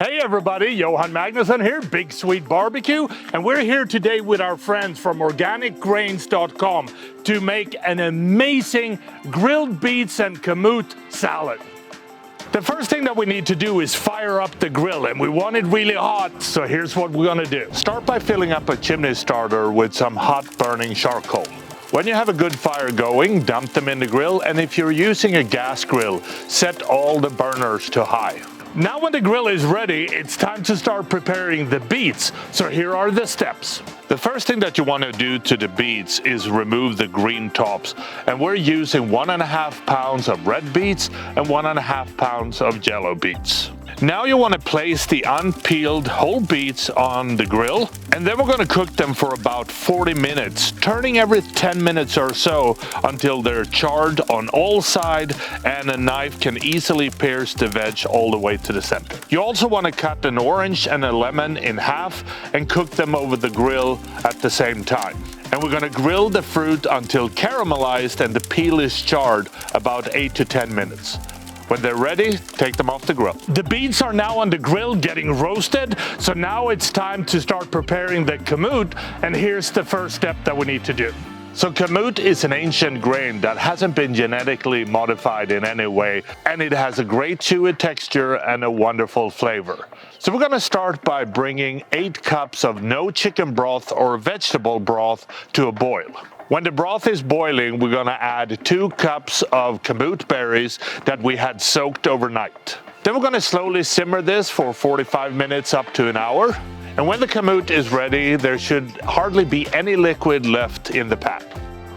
Hey everybody, Johan Magnusson here, Big Sweet Barbecue, and we're here today with our friends from organicgrains.com to make an amazing grilled beets and kamut salad. The first thing that we need to do is fire up the grill, and we want it really hot, so here's what we're gonna do. Start by filling up a chimney starter with some hot burning charcoal. When you have a good fire going, dump them in the grill, and if you're using a gas grill, set all the burners to high. Now when the grill is ready, it's time to start preparing the beets. So here are the steps. The first thing that you want to do to the beets is remove the green tops. And we're using 1.5 pounds of red beets and 1.5 pounds of yellow beets. Now you want to place the unpeeled whole beets on the grill, and then we're going to cook them for about 40 minutes, turning every 10 minutes or so until they're charred on all sides and a knife can easily pierce the veg all the way to the center. You also want to cut an orange and a lemon in half and cook them over the grill at the same time. And we're going to grill the fruit until caramelized and the peel is charred about 8 to 10 minutes. When they're ready, take them off the grill. The beets are now on the grill getting roasted, so now it's time to start preparing the kamut, and here's the first step that we need to do. So kamut is an ancient grain that hasn't been genetically modified in any way, and it has a great chewy texture and a wonderful flavor. So we're gonna start by bringing 8 cups of no chicken broth or vegetable broth to a boil. When the broth is boiling, we're gonna add 2 cups of kamut berries that we had soaked overnight. Then we're gonna slowly simmer this for 45 minutes up to an hour. And when the kamut is ready, there should hardly be any liquid left in the pan.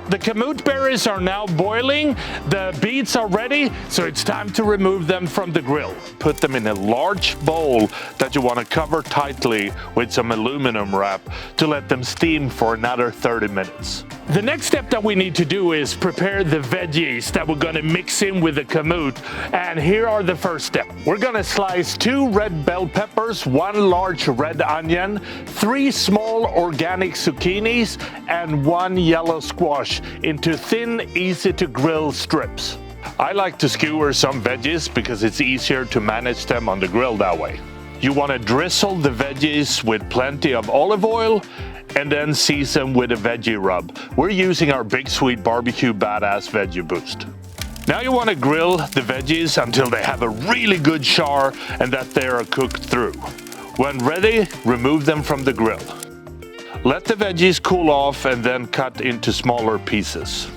The kamut berries are now boiling, the beets are ready, so it's time to remove them from the grill. Put them in a large bowl that you want to cover tightly with some aluminum wrap to let them steam for another 30 minutes. The next step that we need to do is prepare the veggies that we're going to mix in with the kamut, and here are the first step. We're going to slice 2 red bell peppers, 1 large red onion, 3 small organic zucchinis, and 1 yellow squash into thin, easy to grill strips. I like to skewer some veggies because it's easier to manage them on the grill that way. You want to drizzle the veggies with plenty of olive oil and then season with a veggie rub. We're using our Big Sweet Barbecue Badass Veggie Boost. Now you want to grill the veggies until they have a really good char and that they are cooked through. When ready, remove them from the grill. Let the veggies cool off and then cut into smaller pieces.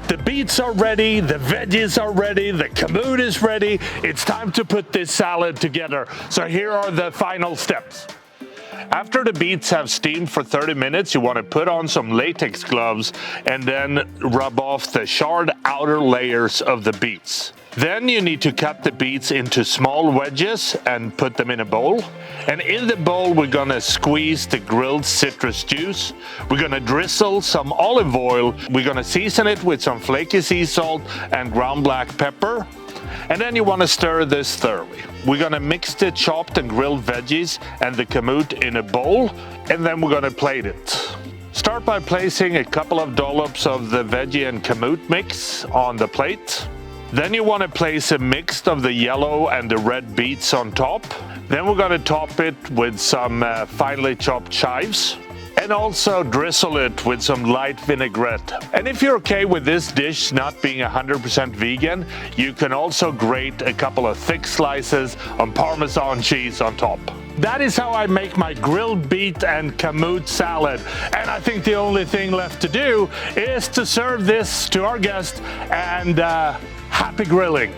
The beets are ready, the veggies are ready, the kamut is ready. It's time to put this salad together. So here are the final steps. After the beets have steamed for 30 minutes, you want to put on some latex gloves and then rub off the charred outer layers of the beets. Then you need to cut the beets into small wedges and put them in a bowl. And in the bowl, we're gonna squeeze the grilled citrus juice. We're gonna drizzle some olive oil. We're gonna season it with some flaky sea salt and ground black pepper. And then you want to stir this thoroughly. We're going to mix the chopped and grilled veggies and the kamut in a bowl, and then we're going to plate it. Start by placing a couple of dollops of the veggie and kamut mix on the plate. Then you want to place a mix of the yellow and the red beets on top. Then we're going to top it with some finely chopped chives. And also drizzle it with some light vinaigrette. And if you're okay with this dish not being 100% vegan, you can also grate a couple of thick slices of Parmesan cheese on top. That is how I make my grilled beet and kamut salad. And I think the only thing left to do is to serve this to our guests, and happy grilling.